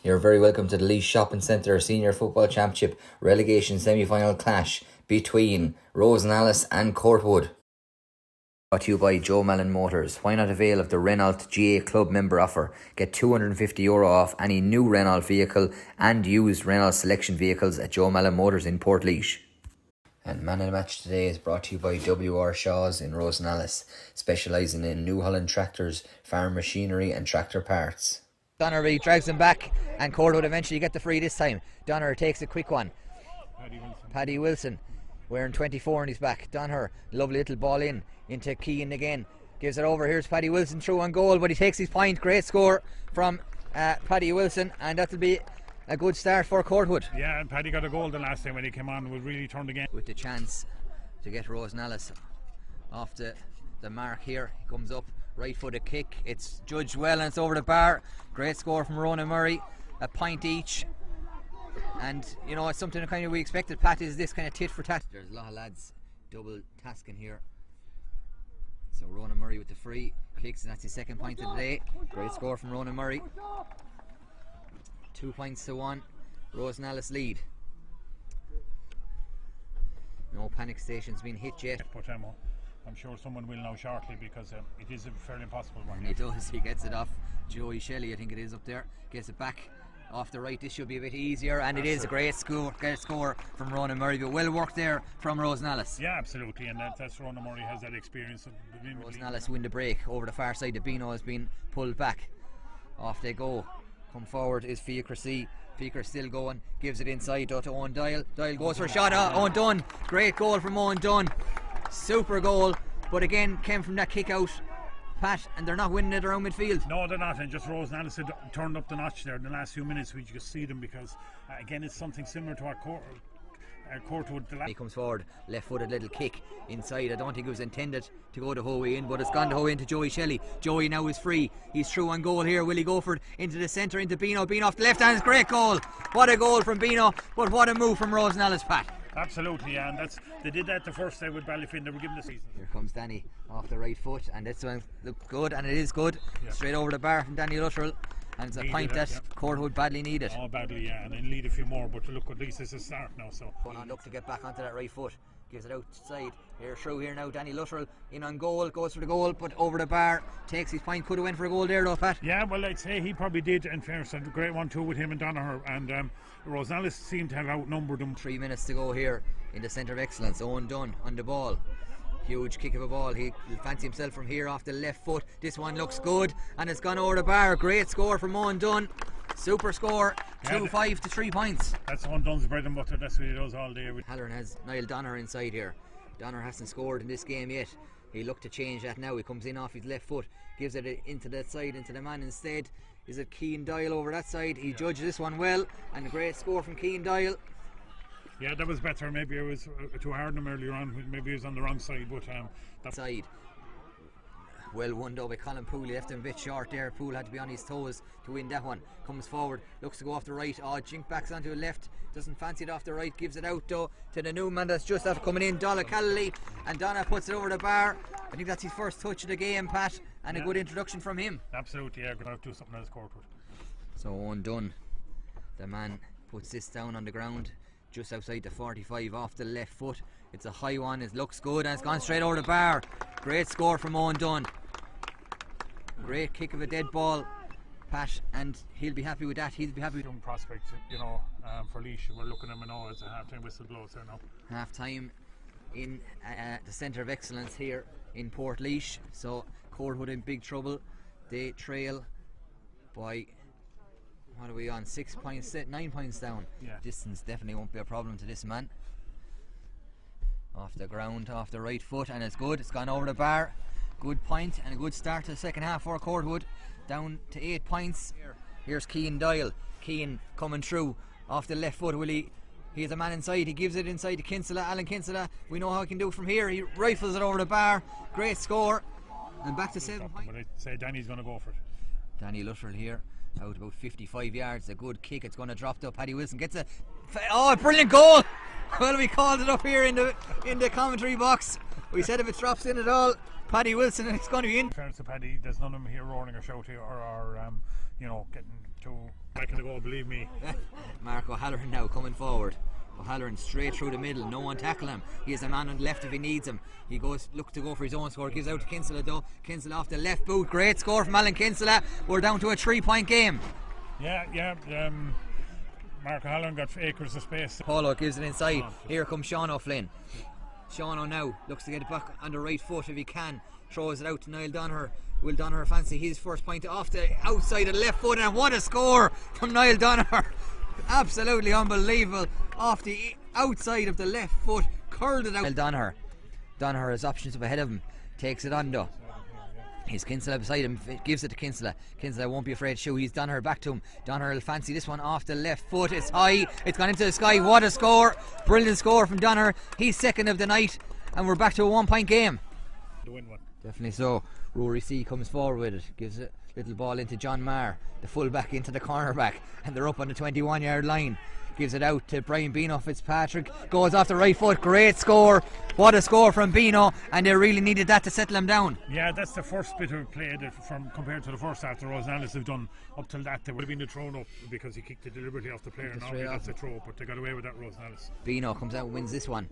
You're very welcome to the Laois Shopping Centre Senior Football Championship relegation semi-final clash between Rosenallis and Courtwood. Brought to you by Joe Mellon Motors. Why not avail of the Renault GA Club member offer? Get €250 off any new Renault vehicle and used Renault selection vehicles at Joe Mellon Motors in Portlaoise. And man of the match today is brought to you by W.R. Shaw's in Rosenallis, specialising in New Holland tractors, farm machinery and tractor parts. Donner drags him back, and Courtwood eventually get the free this time. Donner takes a quick one. Paddy Wilson wearing 24 on his back. Donner, lovely little ball into Keane again. Gives it over. Here's Paddy Wilson through on goal, but he takes his point. Great score from Paddy Wilson, and that'll be a good start for Courtwood. Yeah, and Paddy got a goal the last time when he came on. We really turned again. With the chance to get Rosenallis off the mark here. He comes up, right footed kick. It's judged well and it's over the bar. Great score from Ronan Murray. A point each. And, you know, it's something kind of we expected. Pat is this kind of tit for tat. There's a lot of lads double tasking here. So Ronan Murray with the free kicks, and that's his second point of the day. Great score from Ronan Murray. 2 points to 1. Rosenallis lead. No panic stations been hit yet. But I'm sure someone will now shortly, because it is a fairly impossible one. And he does. He gets it off Joey Shelley, I think it is, up there. Gets it back off the right. This should be a bit easier, and it is a great score from Ronan Murray. But well worked there from Rosenallis. Yeah, absolutely, and that's Ronan Murray has that experience. Rosenallis win the break over the far side. The Beano has been pulled back. Off they go. Come forward is Fiacre. Fiacre still going, gives it inside to Owen Doyle. Doyle goes for a shot. Owen Dunn. Great goal from Owen Dunn. Super goal, but again came from that kick out, Pat, and they're not winning it around midfield. No, they're not, and just Rosenallis had turned up the notch there in the last few minutes. We just see them, because again it's something similar to our Courtwood. He comes forward, left footed little kick inside. I don't think it was intended to go the whole way in, but it's gone the whole way into Joey Shelley. Joey now is free. He's through on goal here. Will he go for it into the centre, into Beano? Beano off the left hand. Great goal. What a goal from Beano, but what a move from Rosenallis, Pat. Absolutely, yeah, and they did that the first day with Ballyfin. They were given the season. Here comes Danny off the right foot, and this one looked good, and it is good. Yeah. Straight over the bar from Danny Luttrell, and it's a point that Courtwood badly needed. Oh, badly, yeah, and then lead a few more, but look, at least it's a start now. So going on, look to get back onto that right foot. Gives it outside. Here through here now. Danny Luttrell in on goal, goes for the goal, but over the bar. Takes his point. Could have went for a goal there though, Pat. Yeah, well, I'd say he probably did. In fairness, a great 1-2 with him and Donoghue, and Rosenallis seemed to have outnumbered him. 3 minutes to go here in the centre of excellence. Owen Dunn on the ball. Huge kick of a ball. He'll fancy himself from here off the left foot. This one looks good, and it's gone over the bar. Great score from Owen Dunn. Super score. 2-5 to 3 points. That's Owen Dunn's bread and butter. That's what he does all day. Halloran has Niall Donner inside here. Donner hasn't scored in this game yet. He looked to change that now. He comes in off his left foot, gives it into that side, into the man instead. Is it Keane Doyle over that side? He judged this one well, and a great score from Keane Doyle. Yeah, that was better. Maybe it was too hard on him earlier on. Maybe he was on the wrong side, but that side. Well won though by Colin Poole. He left him a bit short there. Poole had to be on his toes to win that one. Comes forward, looks to go off the right. Jink backs onto the left. Doesn't fancy it off the right. Gives it out though to the new man that's just after coming in, Donna Callally. And Donna puts it over the bar. I think that's his first touch of the game, Pat, and a good introduction from him. Absolutely, yeah. Going to have to do something else, Courtwood. So Owen Dunn, the man, puts this down on the ground just outside the 45 off the left foot. It's a high one. It looks good, and it's gone straight over the bar. Great score from Owen Dunn. Great kick of a dead ball, Pat, and he'll be happy with that. He'll be happy with young prospect, you know, for Laois. We're looking at him now as a half-time whistle blows there now. Half-time in the centre of excellence here in Portlaoise. So Courtwood in big trouble. They trail by, what are we on? 6 points, 9 points down. Yeah. Distance definitely won't be a problem to this man. Off the ground, off the right foot, and it's good. It's gone over the bar. Good point and a good start to the second half for Courtwood. Down to 8 points. Here's Keane Doyle. Keane coming through off the left foot. Will he? He's a man inside. He gives it inside to Kinsella. Alan Kinsella. We know how he can do it from here. He rifles it over the bar. Great score. And back to 7 points. But I'd say Danny's going to go for it. Danny Luttrell here. Out about 55 yards. A good kick. It's going to drop to Paddy Wilson. Gets a brilliant goal. Well, we called it up here in the commentary box. We said if it drops in at all, Paddy Wilson, and it's going to be in. In fairness to Paddy, there's none of them here roaring or shouting or you know, getting to back in the goal, believe me. Mark O'Halloran now coming forward. O'Halloran straight through the middle, no one tackling him. He has a man on the left if he needs him. He goes, look to go for his own score, gives out to Kinsella though. Kinsella off the left boot, great score from Alan Kinsella. We're down to a 3-point game. Yeah. Mark O'Halloran got acres of space. Paulo gives it inside. Here comes Sean O'Flynn. Sean now looks to get it back on the right foot if he can. Throws it out to Niall Donoghue. Will Donoghue fancy his first point off the outside of the left foot, and what a score from Niall Donoghue. Absolutely unbelievable. Off the outside of the left foot, curled it out. Donoghue has options up ahead of him. Takes it on though. He's Kinsella beside him, gives it to Kinsella. Kinsella won't be afraid to shoot. He's Donoghue back to him. Donoghue will fancy this one off the left foot. It's high, it's gone into the sky. What a score! Brilliant score from Donoghue. He's second of the night, and we're back to a 1-point game. To win one. Definitely so. Rory C comes forward with it, gives a little ball into John Marr, the full back into the cornerback, and they're up on the 21-yard line. Gives it out to Brian Beano. Fitzpatrick goes off the right foot. Great score. What a score from Beano, and they really needed that to settle him down. Yeah, that's the first bit of play from compared to the first half the Rosenallis have done up till that. There would have been a thrown up because he kicked it deliberately off the player. Now that's a throw, but they got away with that, Rosenallis. Beano comes out and wins this one.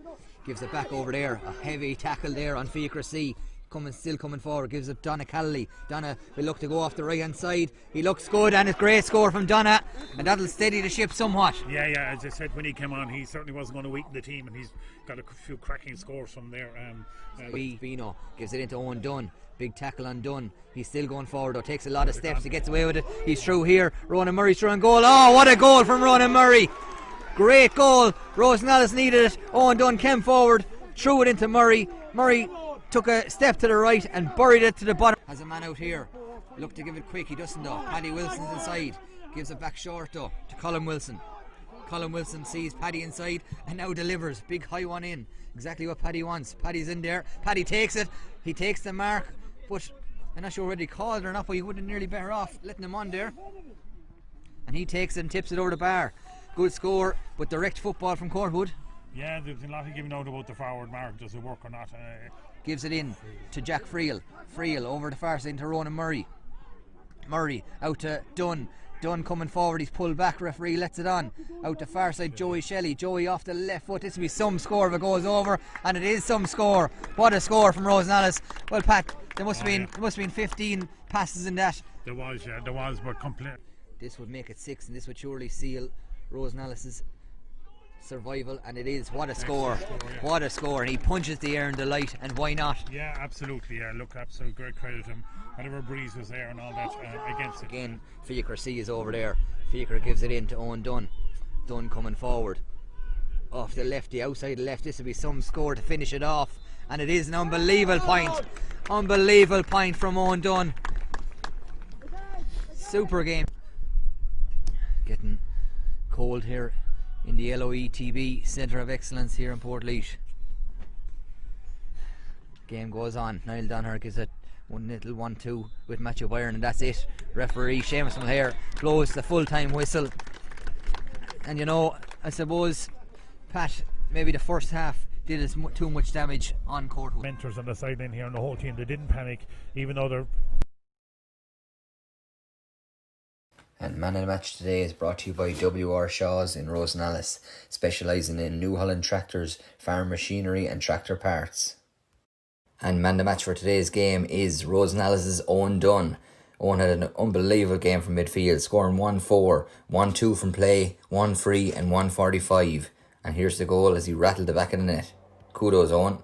Gives it back over there. A heavy tackle there on Fiacre C. Still coming forward, gives it Donna Calley. Donna will look to go off the right hand side. He looks good, and it's a great score from Donna, and that'll steady the ship somewhat. Yeah, as I said when he came on, he certainly wasn't going to weaken the team, and he's got a few cracking scores from there. Beano gives it into Owen Dunn. Big tackle on Dunn. He's still going forward though, takes a lot of steps, he gets away with it. He's through here. Ronan Murray's through and goal. Oh, what a goal from Ronan Murray! Great goal. Rosenallis needed it. Owen Dunn came forward, threw it into Murray. Murray took a step to the right and buried it to the bottom. Has a man out here. Look to give it quick, he doesn't though. Paddy Wilson's inside. Gives it back short though to Colin Wilson. Colin Wilson sees Paddy inside and now delivers. Big high one in. Exactly what Paddy wants. Paddy's in there. Paddy takes it. He takes the mark, but I'm not sure whether he called or not, but he wouldn't nearly better off letting him on there. And he takes it and tips it over the bar. Good score, but direct football from Courtwood. Yeah, there's a lot of giving out about the forward mark. Does it work or not? Gives it in to Jack Friel. Friel over the far side to Ronan Murray. Murray out to Dunn. Dunn coming forward, he's pulled back, referee lets it on. Out the far side, Joey Shelley. Joey off the left foot. This will be some score if it goes over, and it is some score. What a score from Rosenallis. Well, Pat, there must have been 15 passes in that. There was, but complete. This would make it 6, and this would surely seal Rosenallis's survival, and it is. What a score, what a score, and he punches the air in the light, and why not? Yeah, absolutely. Look, absolute great credit to him. Whatever breeze was there and all that against it. Again, Fiacre C is over there. Fiacre gives it in to Owen Dunn. Dunn coming forward off the left, the outside the left. This will be some score to finish it off, and it is an unbelievable point from Owen Dunn. Super game. Getting cold here in the LOETB Centre of Excellence here in Portlaoise. Game goes on. Niall Donoghue gives it one little 1-2 with Matthew Byron, and that's it. Referee Seamus Mulhare blows the full-time whistle. And you know, I suppose, Pat, maybe the first half did us too much damage on Courtwood. Mentors on the sideline here and the whole team, they didn't panic, even though they're... And Man of the Match today is brought to you by W.R. Shaw's in Rosenallis, specialising in New Holland tractors, farm machinery and tractor parts. And Man of the Match for today's game is Rosenallis' Owen Dunn. Owen had an unbelievable game from midfield, scoring 1-4, 1-2 from play, 1 free and 1 45. And here's the goal as he rattled the back of the net. Kudos, Owen.